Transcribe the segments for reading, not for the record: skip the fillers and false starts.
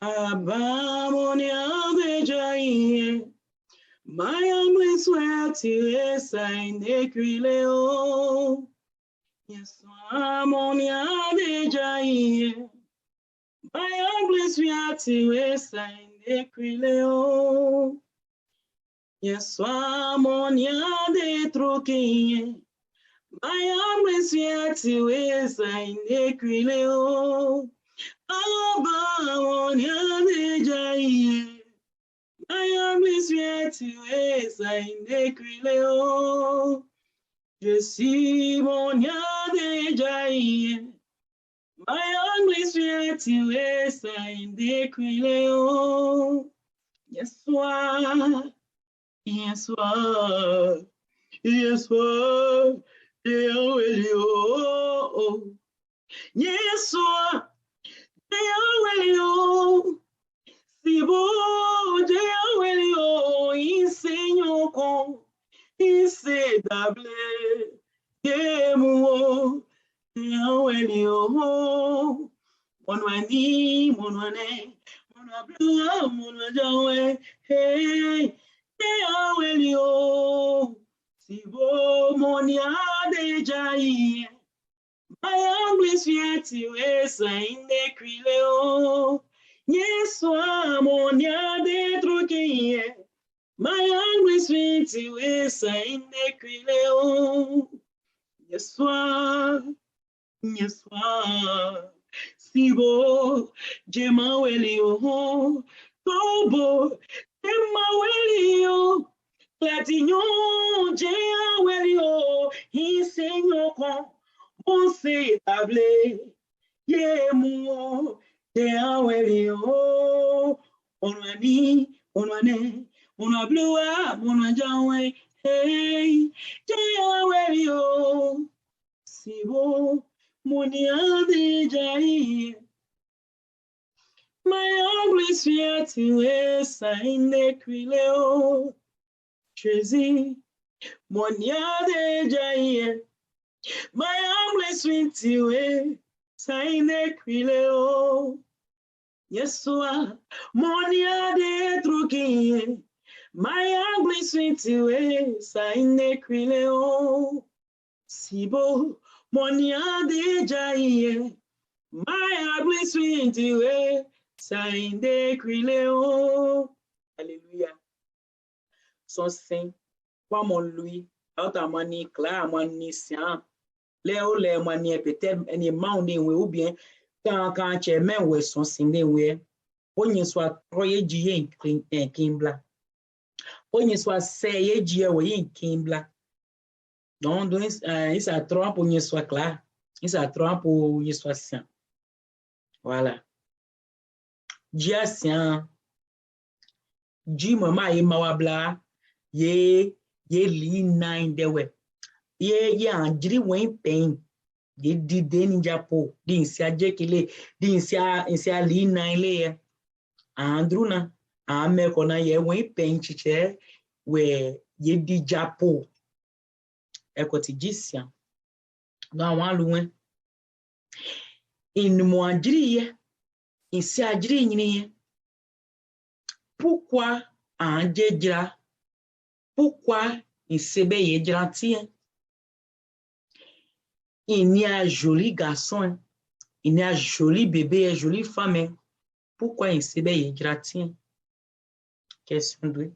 Abamonia bejaye. My only swear to is I necrileo. Yes, Amonia bejaye. My only swear to is I necrileo. Yes, Amonia de troquinha. My only swear to is I necrileo. Abamonia bejaye. I am swear to is I necrileo. Je suis mon de jaïe. My only swear to is I necrileo. Yes, sir. Yes, sir. Yes, sir. Yes, sir. Si vous Dieu enseignons con isse dable yemu Dieu monwani monwane monwablu monwajawe hey Dieu si vous monia de jai my only sweet is in the crileo. Yes, amonia de troquinha. My only sweet is in the crileo. Yes, yes, Sibo, Jema Welio, Tobo, Jema Welio, Platinum, Jea Welio, he sing your con. On se table, ye mo, te aweli o, onwani, onwane, onwa blua, onwa jawe, hey, te aweli o, sibo, moni ade jai. My only swear to is in the crileo, Tracy, moni ade jai. My only sweet way, sign the crileo. Yes, so monia de truquinha. My only sweet way, sign the crileo. Sibo, monia de jaye. My only sweet way, sign the crileo. Alléluia. Son saint, quoi mon Louis, out à mani clair, mani sien. Léo les manières peut-être any mountain ou bien quand tu es même où sont signé où on soit croyé Dieu en Kimbla on soit seye Dieu ou en Kimbla donc il ça trompe pour soit clair il ça trompe pour soit saint voilà Dieu saint Dieu maman et mawabla ye li nine de we ye andri wen pen de deni japo di nsia jekile di nsia li nine le andruna ame kona ye wen pen chiche we ye di japo ekoti jisia na wan luwen in mo andri ye nsia adri nyini ye pourquoi anjejira pourquoi insebe ye jrantie. Il y a un joli garçon, il y a un joli bébé, une jolie femme. Pourquoi il s'est bien gratin? Question 2.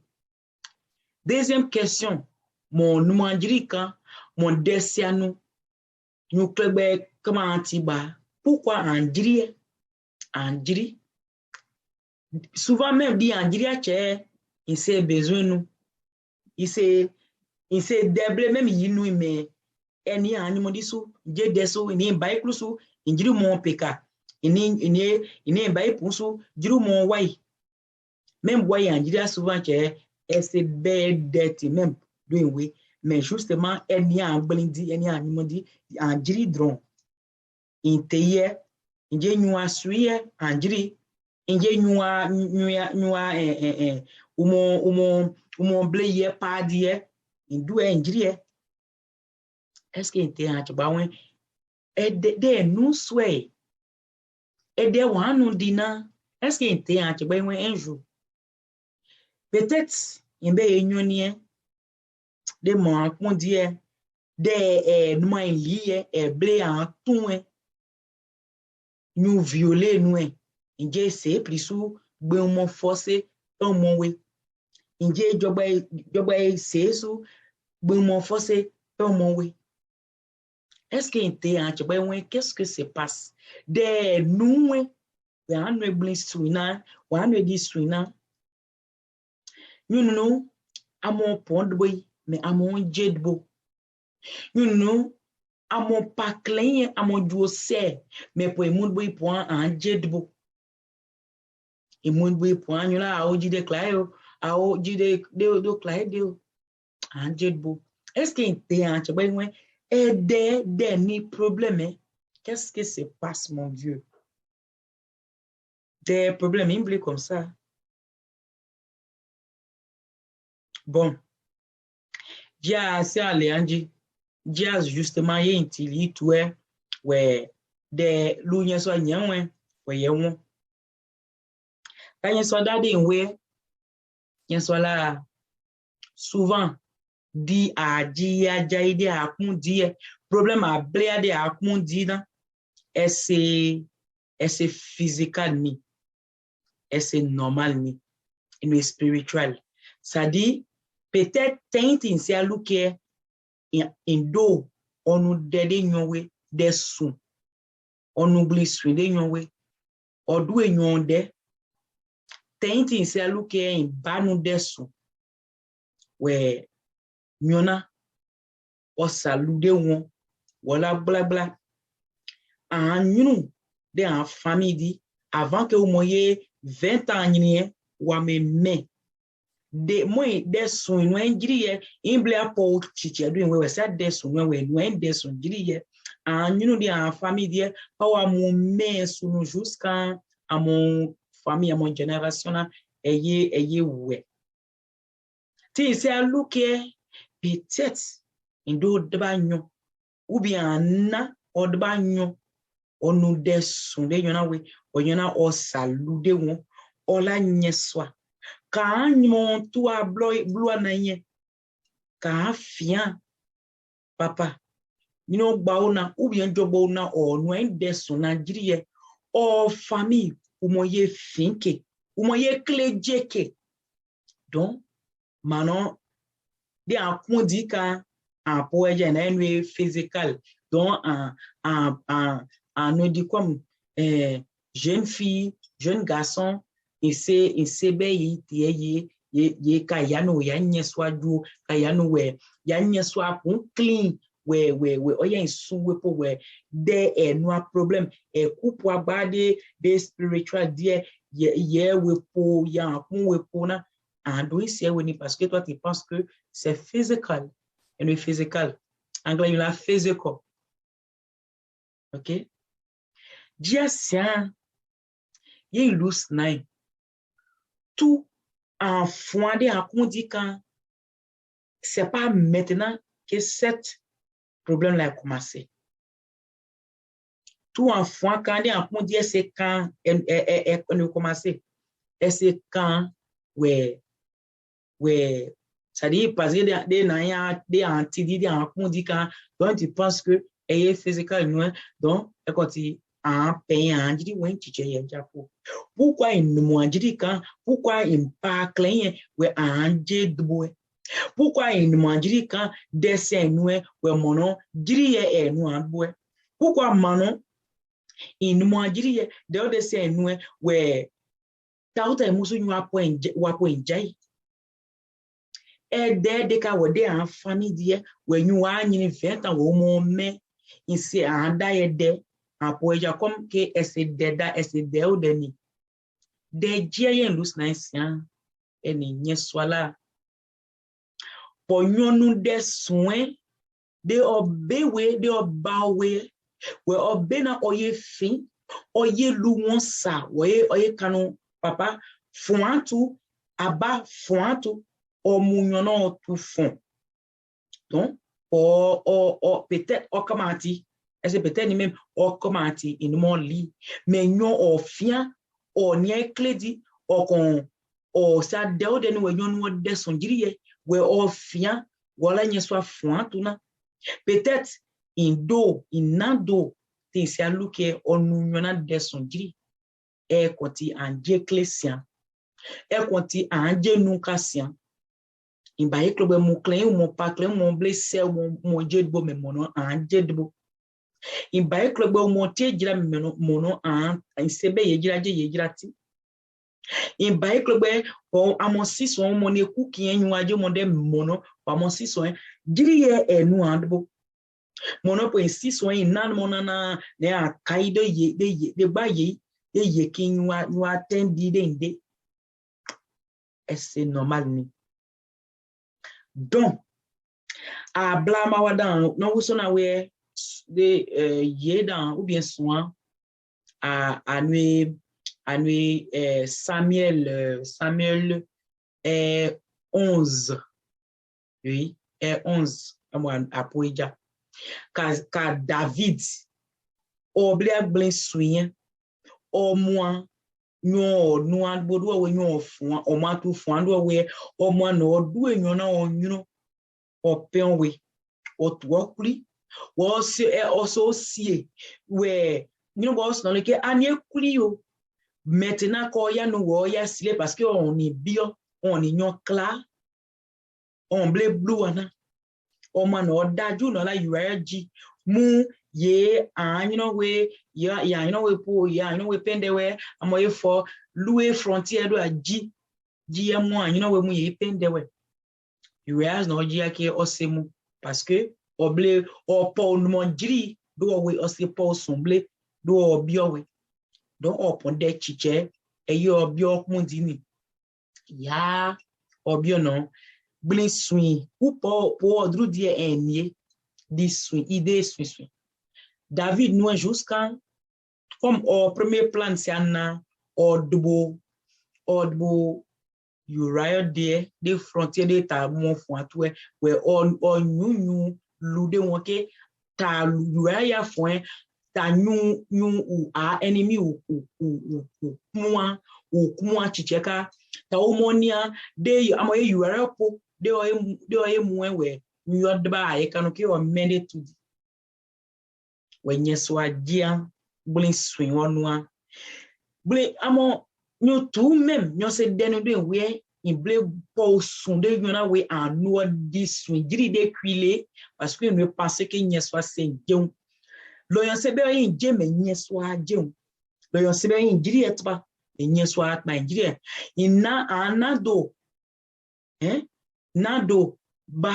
Deuxième question. Mon numandrika, mon desiano, nous club comment antiba. Pourquoi Andri? Andri? Souvent même dit Andri a il s'est besoin nous. Il s'est déblé même il nous mais eni animal diso je deso ni bai klusu injiri mon peka ini bai pusu jiru mon wai même wai anjiri souvent que c'est bad dirty même doing we mais justement eni anglindi eni animal di anjiri dron inteye inje nyua suye anjiri inje nyua umo bleye padie indu enjiri est-ce que était en tubawen et de nous souhait et de wanu dina Est-ce qu'il était un jour? Peut-être, il y a une de mon qu'on dit, de nous lié, blé en tout, nous violer, nous, il y a c'est plus sous, ben mon forcé, un mon oui. Il y a c'est sous, ben mon forcé, un mon oui. Est-ce qu'il était qu'est-ce que se passe? De nous, on ne blis suina, on ne dit suina. Nous, à mon pont de boy, mais à mon jet de beau. Nous, à mon pas clin, à mon dossier, mais pour mon boy point un jet de beau. Et mon boy point, nous là, à oji de clayo, à oji de clayo, un jet de beau. Est-ce qu'il était et des derniers problèmes? Qu'est-ce que se passe, mon Dieu? Des problèmes, il me comme ça. Bon, dia c'est allé dia justement y intili toi ouais de lunya so nyanwe ouais yewo kanye so dade nwe yen so la souvent di aji ajai de akun di problème a blé de akun di na c'est physical ni c'est normal ni et spiritual ça dit peut-être t'intin c'est à luke indo onu dede nyowe de sun onu blisu de nyowe odu enyon de tenti se aluke in banu de sun we nyona o salude won wala bla bla an nyunu de en famille di avant que au moyen 20 ans ni wa me de moi de sun no njiriye imble apo chiche do we sa de sun no we no de sun njiriye an nyunu de en famille di pa mon me sunu jusqu'à à mon famille à mon génération eye ouais ti se aluke peut-être indo de bagno ou bien na o de bagno onu de sun de yona we o yona o salude won o la nyeswa ka mon toi blo ananye ka fian papa you know baona ou bien jobo na o no de sun na jiriye o famille ou moye finke ou moye klejeke donc maintenant de akon di ka en poeje na enwe physical donc en nous dit comme jeune fille jeune garçon et c'est be ye ka yano ya nyeswa du ka yano we ya nyeswa pon clean we oya insuwe po we de no problem couple abade de spiritual die ye we po ya pon we po na and we say we parce que toi tu penses que c'est physical et le physical anglais il a physical OK dia sian ye lose nine tout en fond de akondi quand c'est pas maintenant que cette problème là a commencé tout en fond quand de akondi c'est quand on a commencé et c'est quand ouais ça dit parce que des naya des anti des akondi quand donc tu penses que est physical non donc quand tu en payant dit ouais tu es japo pourquoi il ne moi dit quand pourquoi il pas clair ouais en debout pourquoi il ne moi dit quand dessin nous ouais mono dit est nous en bois pourquoi manon il ne moi dit de dessin nous ouais tauta musu ñu wapo jai de ka wode en famille die we ñu wa ñini 20 ans wo mo me ici en daide en poeja comme que esse o de ni de yen lus na sian eni nyeswala ponyonu de soin de obewe de obawe we obena oye fin oye lu won sa oye kanu papa fuantu aba fuantu o munyono tu fond donc peut-être o commenti est-ce peut-être ni même o commenti in mon lit mais non o fien on ye cledi o sa deo de no yon no de son jiri we o fian wala nye so afwan tuna peut-être inando te se aluke onu yona de son jiri e konti anje clesian e konti anje nunca sian in ba eklo mo clean mo pa clean mo blessé mo jedbo me mono anje dbo in ba eklo mo te jira me mono an sebe ye jira ti in ba eklo o amosi so mo ne ku ki enyu aje mo de mono amosi so jiri ye enu andbo mono po insi so nan monana ne akaido ye de ba ye ki nu attendi de inde c'est normal ni donc a blama wadan no wo so na we de ye dan ou bien soin à nous Samuel 11 oui 11 apoija ka David oblia blin suyen o moi no bodo we nyo fun o ma tu fun do we o mo no do enyo na onyo o pen we o tu okuli wo se also sie we boss no ke anie kuli o maintenant ko ya no wo ya sile parce que on est bio on est nyon clair on blé blue ana o ma no daju no la URG mu ye we ya we po ya we pende we amoye for louer frontière do aji mo we mu ye pende we URG no ji ake osemu parce que oblé o po no monjiri do we ose po somble do bio we don oponde chiche eyo bio mundini ya obio no blin swing ou po odru die enye di swing idée swing David nous jusqu'à comme au premier plan c'est un odbo Uriah des frontières d'état mon fond tout we on ñu lude wonke ta Uriah fond ta ñu ou a ennemi ou moi chicheka ta omonia de amoye Uriah po de o mu we ñu odba e kanu ke o mende tout when yeswa dia blin swing onwa blin amo nyo tu même nyo se denu de we in blé po son de yona we anu di swing jiri de cuile parce que ne pense que yeswa se jeun lo yon se be yin je me yeswa jeun lo yon se be yin jiri etba yeswa atma jiri ina anado nado ba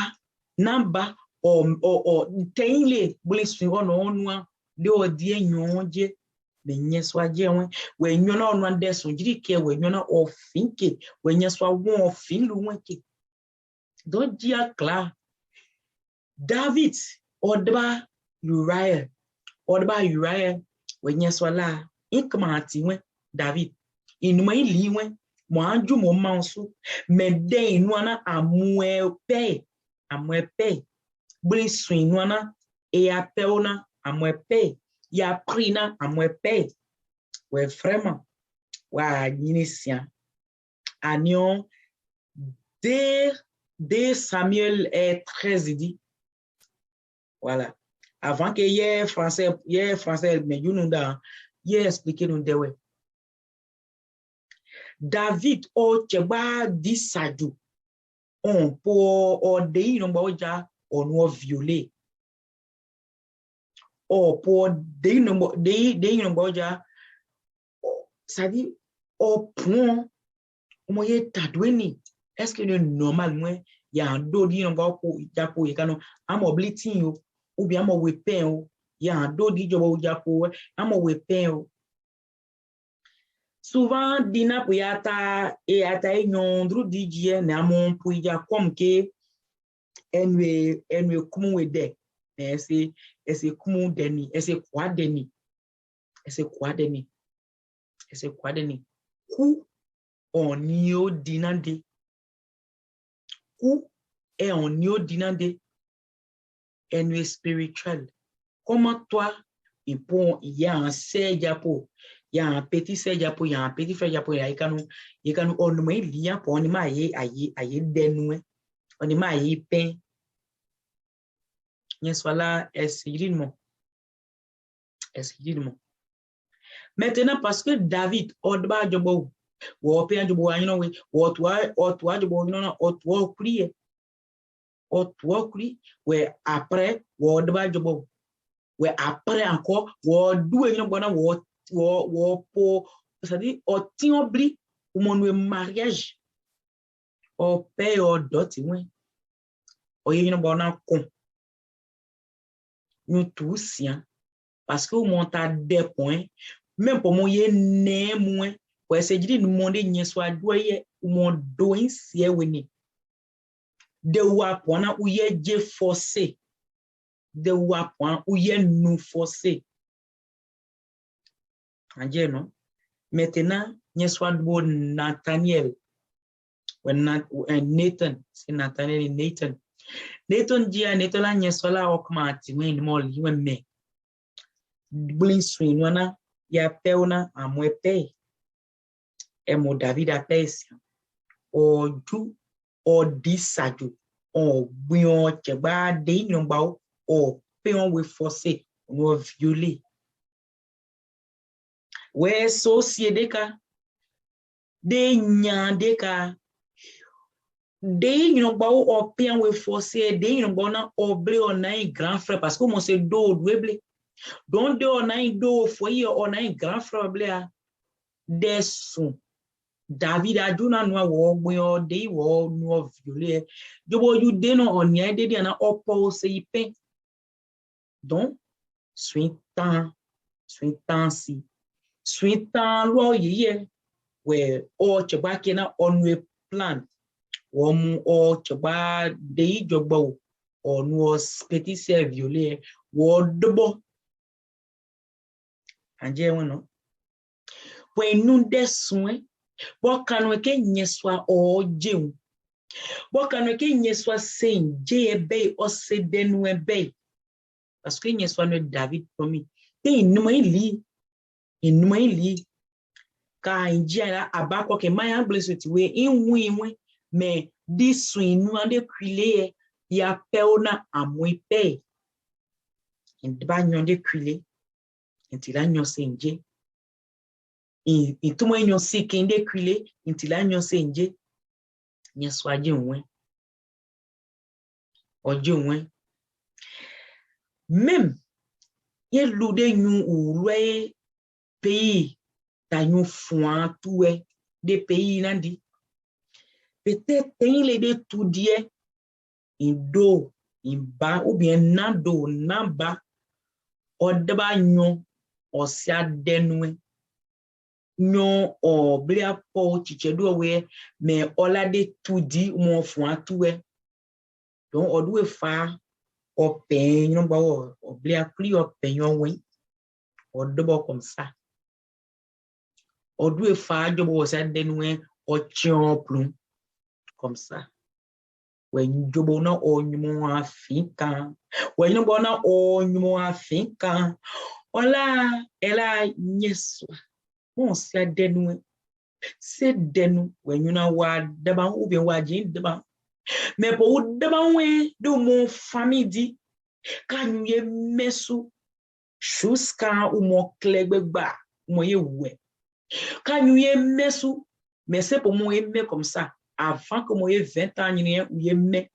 namba o tenle blin swing onwa de o die nyonje be nyeswa je we nyona onwa de so jiri ke we nyona o finke we nyeswa won fin lu wenke do dia kla David odba Uriah we nyeswa la inkma ati we David inuma ili we mo anju mo manso me de inu ana amwe pe blin swing nu ana e apeona amwe pe ya prina amwe pe ouais vraiment wa nyinisia anion de Samuel 13 dit voilà avant que hier français mais you know da hier expliquer nous de ouais David o cheba di saju on po o de no ba oja on violer o po de no boja ça dit au point moye tadweni est-ce que le normal moi ya do di no ba ko japo e kanu am oblitin yo ou bien mo we pen o ya do di jobo japo am we pen o souvent dina po ata nyondru di je na amon po ya comme que enwe kumu we de ese kumu deni ese kwa deni ku onio dinande ku e onio dinande enwe spiritual comment toi il y a un sejapo Il y a un petit frère Japo, il y a un petit frère Japo, il y a on me lien pour on ma aye denoué, on ma aye pain. Il soit là, exclusivement. Maintenant, parce que David, Odba Jobo, ou Père Jobo, ou toi Jobo, non, ou toi crier, ouais, après, ou Odba Jobo, ouais, après encore, ou doué, ou pour, c'est-à-dire, ou tiobli, ou mon mariage, ou père, ou dot, ouais, ou yon bon con, nous tous, parce que vous montez à des points, même pour moi, il y a né, moi, pour essayer de demander, n'y soit doué, ou mon doin, si est de wapona où y est forcé, de wapona où y est nous forcé. Non? Maintenant, n'y soit de Nathaniel, ou Nathan, c'est Nathaniel et Nathan. Nathan dit à Nathan, là, n'y soit là, augmente, oui, il m'a dit, mais, blinsuin, wana, ya peona, à moi, paye. Et mon David a payé, o du, o disaju, o buon, cheba, de nyomba, o peon we forcé, on violé. Ouais, société ka, de nyande ka, de nyomba, o peon we forcé, de nyomba, na oblé, on a un grand frère, parce que mon c'est do, double. Donc, de on a un do, foyer, on a un grand frère, blé, des sons. David a dû na wo gbo de wo no violé jobo you de no on ya de na oppose ipe donc suitan lo ye we o cheba kena onwe plan wo mu o cheba de jobo o no petit ser violé wo dobo anje wono we nu de soin Bokano ke nyeswa o jeun. Bokano ke nyeswa sen je ebe o se denu ebe. Parce que nyeswa no David promis. Te inuma ili. Ka injia la abako ke maya blessed we inwe me di swinu ande kwile ya peona amwe pe. Indba nyonde kwile. Intila nyosenje. Itumo enyo sikinde kwile intila nyo senje nyeswaje nwe oje nwe même ye lude nyu ulwe pays ta nyu fouan toué des pays nandi peut-être il de tout die indo imba ou bien nando namba odba nyu osia denwe non o blia po chichedo we mais ola de tout dit mon fouan toué donc on doit faire au pain non ba o blia pli o pain we o dobo comme ça on doit faire jobo ça denwe o chion plum comme ça when jobo na o nyumo afika when no bona o nyumo afika ola ela nyeso bon c'est denwe c'est denu when you know what deba ou bien wajin deba mais pour deba we de mon famille dit quand you mesu jusqu'à ou mon clébeba moye ouais quand you mesu mais c'est pour moi aimer comme ça avant que moi 20 ans ni ou aimer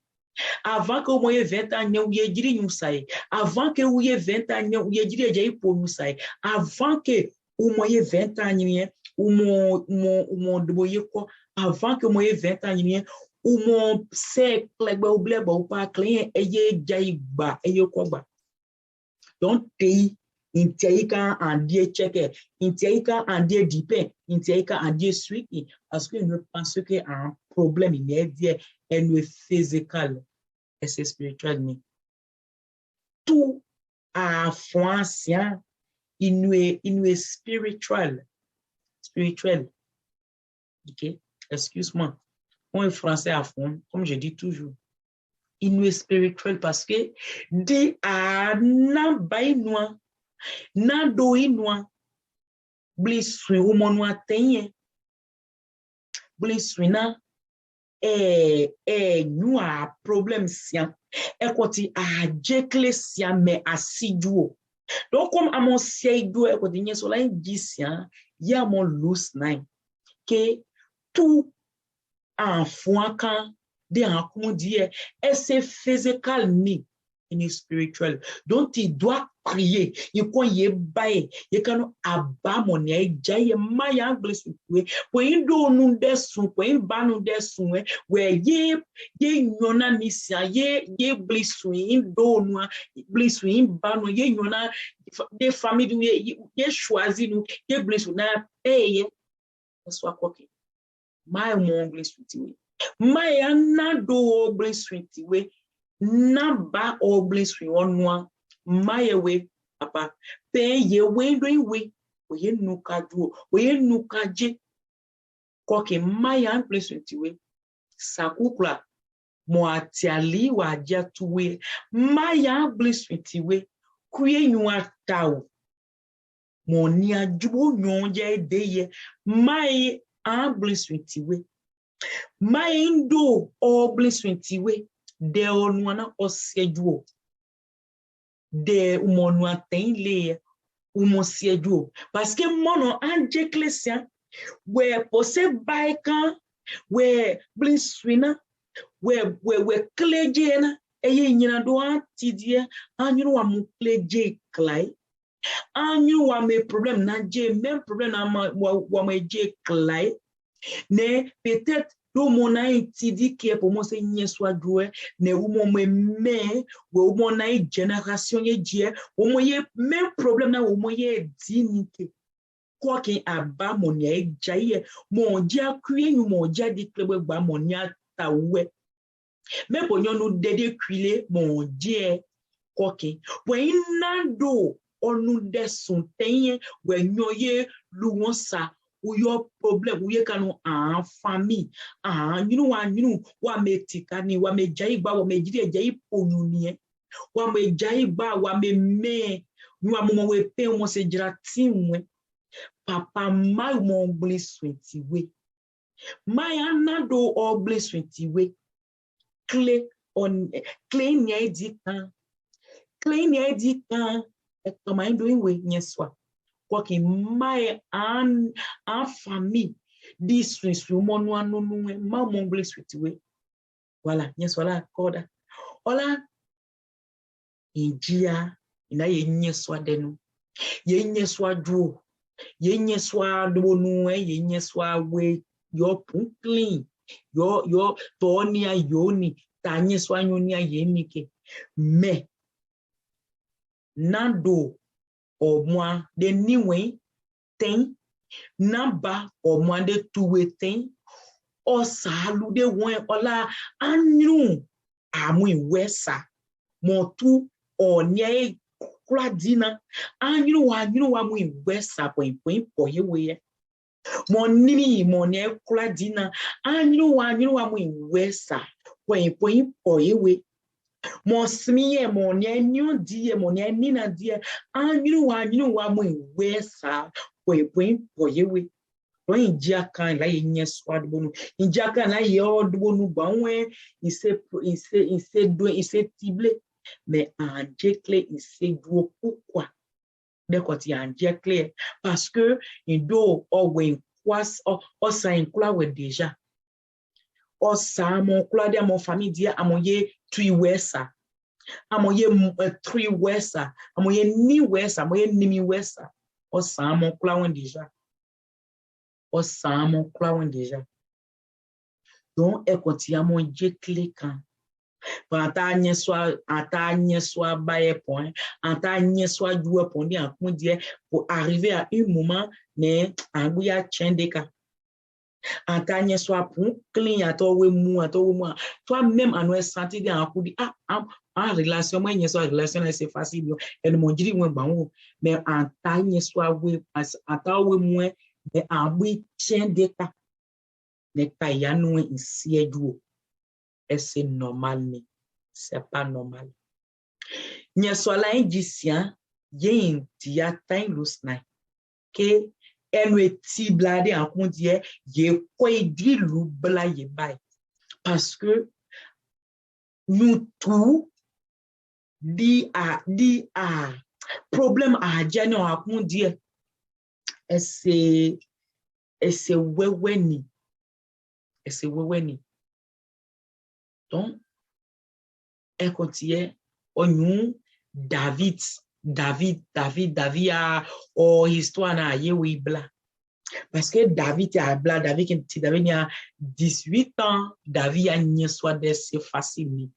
avant que moi 20 ans ni ou yediri nyusai avant que ou 20 ans ni ou yediri jai pour nyusai avant que ou moi 20 ans ni ou mon doye ko avant que moi 20 ans ni ou mon cercle ba ouble ba ou pas clean eye jai ba eye ko ba donc pays intiaika en die checker intiaika en die dipé intiaika en die suivi parce que ne pense que un problème immédiat et le physical et c'est spirituel mais tout à fond ancien il est spirituel ok excuse-moi on est français à fond comme je dis toujours il est spirituel parce que de a na bay noa na do noa Blissui ou mon atteint. Blissui na nous a problème sien. Et quand il a jéclé sien mais assidu. Donc comme à mon siège d'eau et quand il y a sur la sien, il y a mon loose nine que tout enfant quand des rencontres dire et c'est physical ni ni spirituel. Donc il doit prier. Il quand il baille, il quand aba mon ye jaye maya anglais pour il do nous des sons, pour il ba nous des sons ouais ye nyona misia ye blisu in do nous blisu in ba nous ye nyona des familles ye choisi nous ye blisu na paye soit quoi que my mon blisu tiwe my na do blisu tiwe na ba obliswi onwa mayewe papa pe ye we do we we nuka do we nuka je koke maya obliswi tiwe sakukla mo atiali wa ja tuwe maya obliswi tiwe kuye nwa tawo mo ni ajubo nyonje deye mai obliswi tiwe mai ndo obliswi tiwe de onwana osiejuo de umonwa tenle umosiejuo parce que mono anje ecclesia we pose baika we bliswina we klejena eye nyina do antidie anyu wa mu kleje klai anyu wa me problem na je même problème na wa me je klai ne peut-être do mona itidi qui pour moi c'est nye soit doué ne ou mon me ou mon génération ye die ou mo ye même problème na ou mo ye dignité quoi qui aba mon ye jaye mon dia kuye nous mon dia dit que ba mon ya tawe mais pour nous dédé cuiler mon dia quoi qui pour inando on nous descend tenye we nyoye luonsa ou your problem ou ye kanu en famille you know wa metika ni wa me jaiba wa me jide jai ponunie wa me jaiba wa me you wa mo we pe mo se jiratinwe papa ma mo blesswenti we my anado or blesswenti we clean ye di kan e to my doing we nyeswa kwaki my an famille this woman no ma mon blesswenti we voilà nyeswa la koda ola injia ina ye nyeswa denu ye nyeswa dro ye nyeswa do nu ye nyeswa we your pun clean your tonia yoni ta nyeswa nyonia ye mike me nando o moi de niwe ten namba o moi de tuwe ten o salu de wen ola anu amu wesa mo tu o nye kula dina anu wa mu wesa point po yewe mo nimi mo ne kula dina anu wa mu wesa point po yewe mo smiye mo ne nyu die mo ne nina die anu wa mu wesa point po yewe don injia kan la yenye swad bonu injia kan la ye od bonu banwe ise tible mais en jekle ise duo pourquoi de koti en jekle parce que indo o wen kwas o sa inclua we déjà o sa mon kula de mon famille dia amoye tui wesa amoye tui wesa amoye ni wesa amoye nimi wesa o sa mon kula wen déjà o sa mon kula wen déjà donc e koti a mon jekle kan ata nye soit baye point ata nye soit doué point en point dire pour arriver à un moment ne anguya chendeka ata nye soit pour clean ato we mu toi même en nous sentir de en coup dit en relation moi nye soit relation c'est facile et mon dit moi bango mais ata nye soit we ata we mu mais anguya chendeka ne ta ya nous ici edu. Et c'est normal, mais c'est pas normal. N'y a soit là indicien, y a un tia tain lusnai, que nous ti blade en condie ye quoi dit lu bla ye bay parce que nous tout dit à problème à jani on a condie et c'est weweni donc elle continue on David a histoire na yewi bla parce que David a bla David qui a 18 ans David a ni soit de c'est facile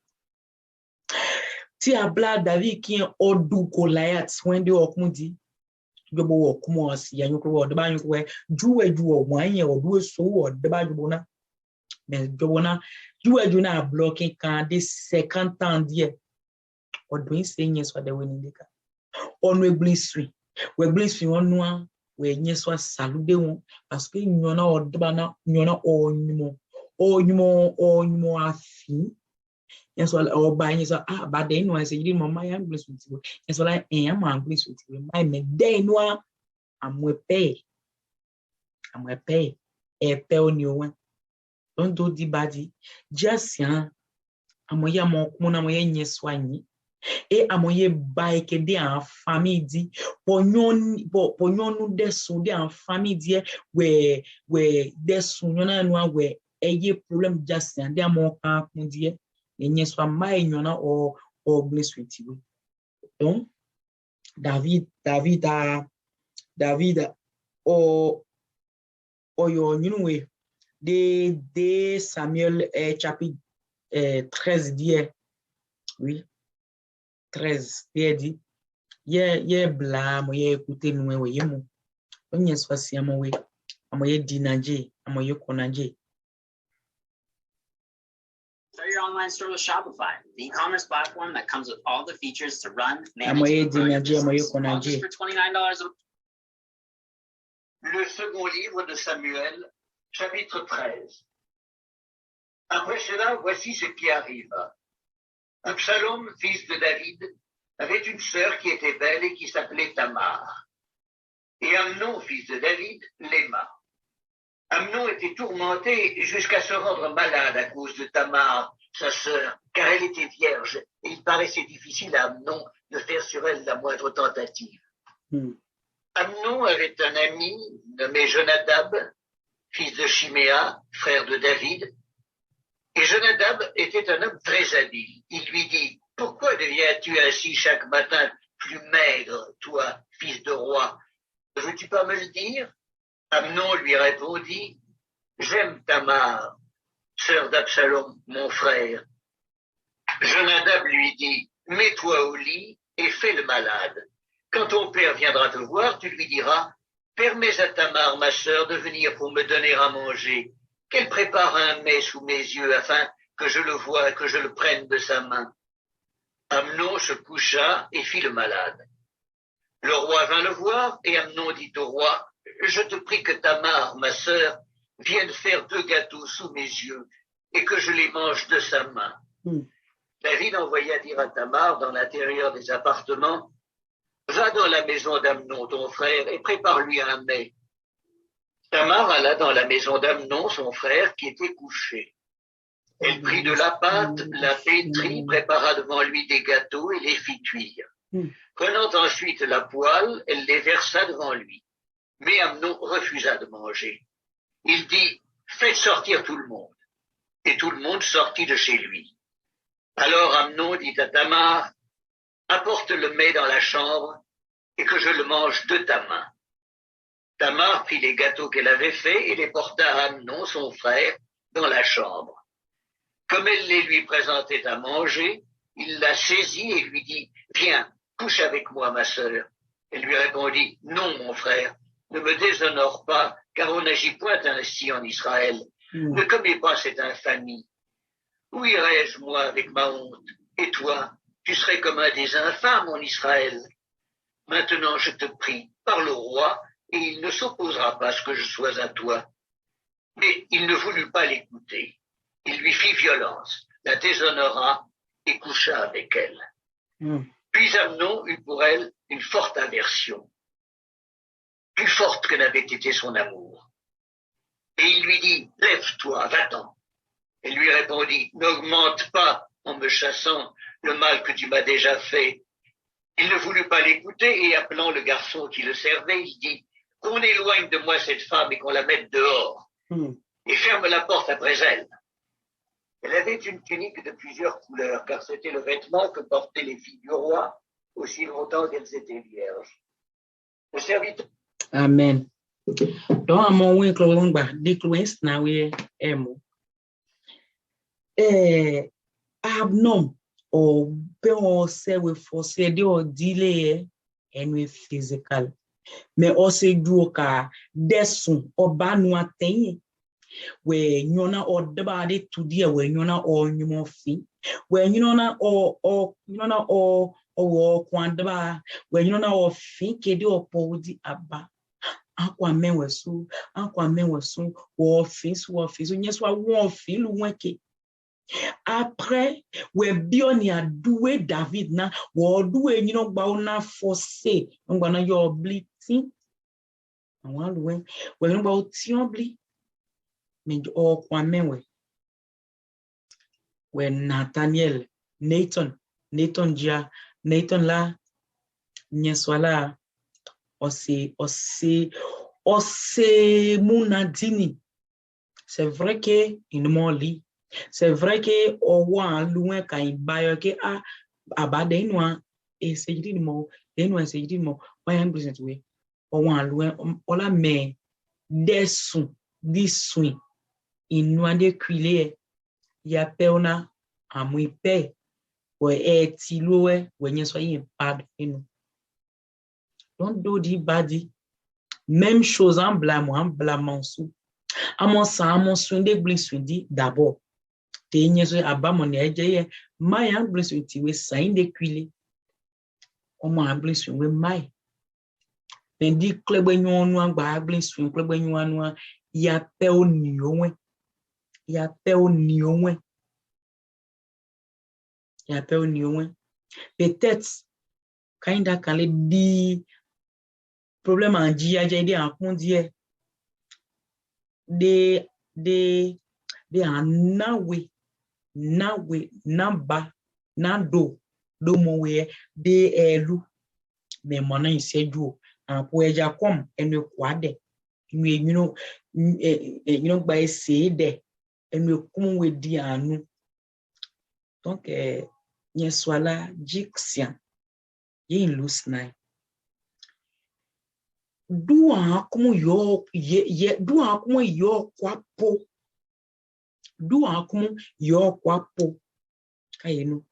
ti a bla David qui odu Goliath soin de okundi jobo okumo si ya nyoko de ba nyoko juwe wan odu so de ba jobo na mais jobo na juwe na bloqué quand de 50 ans die odu se ni soit de woni de ka on we blessing on we nye so salude won parce que nyona odba na nyona onyumo afi yeso oba nye so ba de no se yiri mama ya blessing ti yeso la en ma blessing ti mai me de no amwepe e pe oni o don do di badi jasian amoya mo kuma mo ye nye so anyi et à moyen bail que des en famille dit pognon nous des sous des en famille dit ouais des sous n'ona noa ouais ayé problème just des mon camp on dit et n'y soit mai n'ona o blessure donc David o yo nous de Samuel chapitre 13 dit oui 13 il dit ye bla mo ye écouter nous we ye mo onye swasi amowe amoye dinaje amoye konaje. Start your online store with Shopify, the e-commerce platform that comes with all the features to run, manage, and grow your business, all just for $29 a month. Le second livre de Samuel, chapitre 13. Après cela, voici ce qui arriva. Absalom, fils de David, avait une sœur qui était belle et qui s'appelait Tamar. Et Amnon, fils de David, l'aima. Amnon était tourmenté jusqu'à se rendre malade à cause de Tamar, sa sœur, car elle était vierge, et il paraissait difficile à Amnon de faire sur elle la moindre tentative. Amnon avait un ami nommé Jonadab, fils de Chiméa, frère de David, et Jonadab était un homme très habile. Il lui dit, « Pourquoi deviens-tu ainsi chaque matin plus maigre, toi, fils de roi? Ne veux-tu pas me le dire ?» Amnon lui répondit, « J'aime Tamar, sœur d'Absalom, mon frère. » Jonadab lui dit, « Mets-toi au lit et fais le malade. Quand ton père viendra te voir, tu lui diras, « Permets à Tamar, ma sœur, de venir pour me donner à manger. Qu'elle prépare un mets sous mes yeux afin que je le voie et que je le prenne de sa main. » Amnon se coucha et fit le malade. Le roi vint le voir et Amnon dit au roi, « Je te prie que Tamar, ma sœur, vienne faire 2 gâteaux sous mes yeux et que je les mange de sa main. » David envoya dire à Tamar dans l'intérieur des appartements, « Va dans la maison d'Amnon, ton frère, et prépare-lui un mets. » Tamar alla dans la maison d'Amnon, son frère, qui était couché. Elle prit de la pâte, la pétrit, prépara devant lui des gâteaux et les fit cuire. Prenant ensuite la poêle, elle les versa devant lui. Mais Amnon refusa de manger. Il dit, « Faites sortir tout le monde. » Et tout le monde sortit de chez lui. Alors Amnon dit à Tamar, « Apporte le mets dans la chambre et que je le mange de ta main. » Tamar prit les gâteaux qu'elle avait faits et les porta à Amnon, son frère, dans la chambre. Comme elle les lui présentait à manger, il la saisit et lui dit, « Viens, couche avec moi, ma sœur. » Elle lui répondit, « Non, mon frère, ne me déshonore pas, car on n'agit point ainsi en Israël. Ne commets pas cette infamie. Où irais-je, moi, avec ma honte? Et toi, tu serais comme un des infâmes en Israël. Maintenant, je te prie, parle au roi, et il ne s'opposera pas à ce que je sois à toi. » Mais il ne voulut pas l'écouter. Il lui fit violence, la déshonora et coucha avec elle. Puis Amnon eut pour elle une forte aversion. plus forte que n'avait été son amour. Et il lui dit, lève-toi, va-t'en. Elle lui répondit, n'augmente pas en me chassant le mal que tu m'as déjà fait. Il ne voulut pas l'écouter et appelant le garçon qui le servait, il dit, qu'on éloigne de moi cette femme et qu'on la mette dehors et ferme la porte après elle. Elle avait une tunique de plusieurs couleurs, car c'était le vêtement que portaient les filles du roi aussi longtemps qu'elles étaient vierges. Le serviteur. Amen. Donc, à mon wing, déclouence, na oui, emo. Abnom, or ben say we forcé de or delay and we physical. Mais aussi du ka desun oba no aten we nyona or debade to dia we nyona or nyumo fi we nyona or nyona or kwandaba we nyona or fi kede opodi aba akwa menwesu wo fi so nyeswa wo fi lu wenke. Après, we bioni a doué David na wo doué you know ba na forcé on na yo bliti on loin we no ba ti obli me o kwa menwe we Nathaniel Nathan la nyeswala ose munadini. C'est vrai que il m'ont lit. C'est vrai que au roi loin quand il baille que abade noa et c'est dit mo why am present we au roi loin on la mais des sons il noa de cuiler ya peona amui pe we tiloe we nyesoye bad inu don't do the body même chose en blâmant sous à mon soin de blessure d'abord tenye so abamoni eje my blessure we sign de cuiler omo blessure we my pendi klebe nyonu agba blessure klebe nyonu ya pe oni onwe peut-être kinda kale di problème en dia de en condie de nawe namba nando do mowe de elu me mona iseju an po eja kom enu kwade you know by say de enu kum we di anu donc nyeswala jixian yin lusnai do an kum yo do an kum yo kwapo do akum yo kwapo kayenu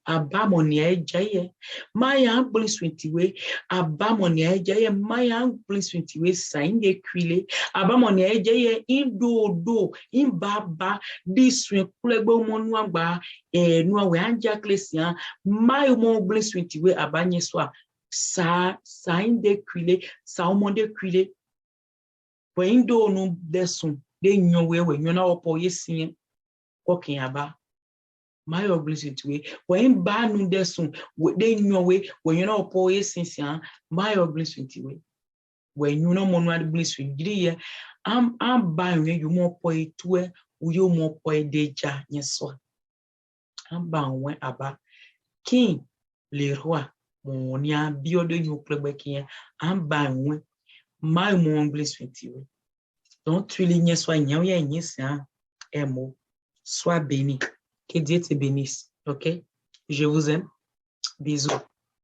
abamoni ejaye maya bliswintiwe abamoni ejaye maya bliswintiwe sign de cuiler abamoni ejaye indodo imbaba diswe kulegbo monu agba nu we anja klesian mayo mo bliswintiwe abanye swa sa sign de cuiler sa o mo de cuiler po indo no desun de nyowe we nyona opo yesin kokin aba my obligation to we when ba nu desun de nyowe we nyona opo yesin sian my obligation to we nyona mo no obligation giriye am ba nwe yu mo po etue uyo mo po deja nyeso am ba nwe aba king le roi mon nia bio de nyu plebe kin am ba nwe my mo obligation to donc, tu lignes sois un mot, sois béni. Que Dieu te bénisse. Ok? Je vous aime. Bisous.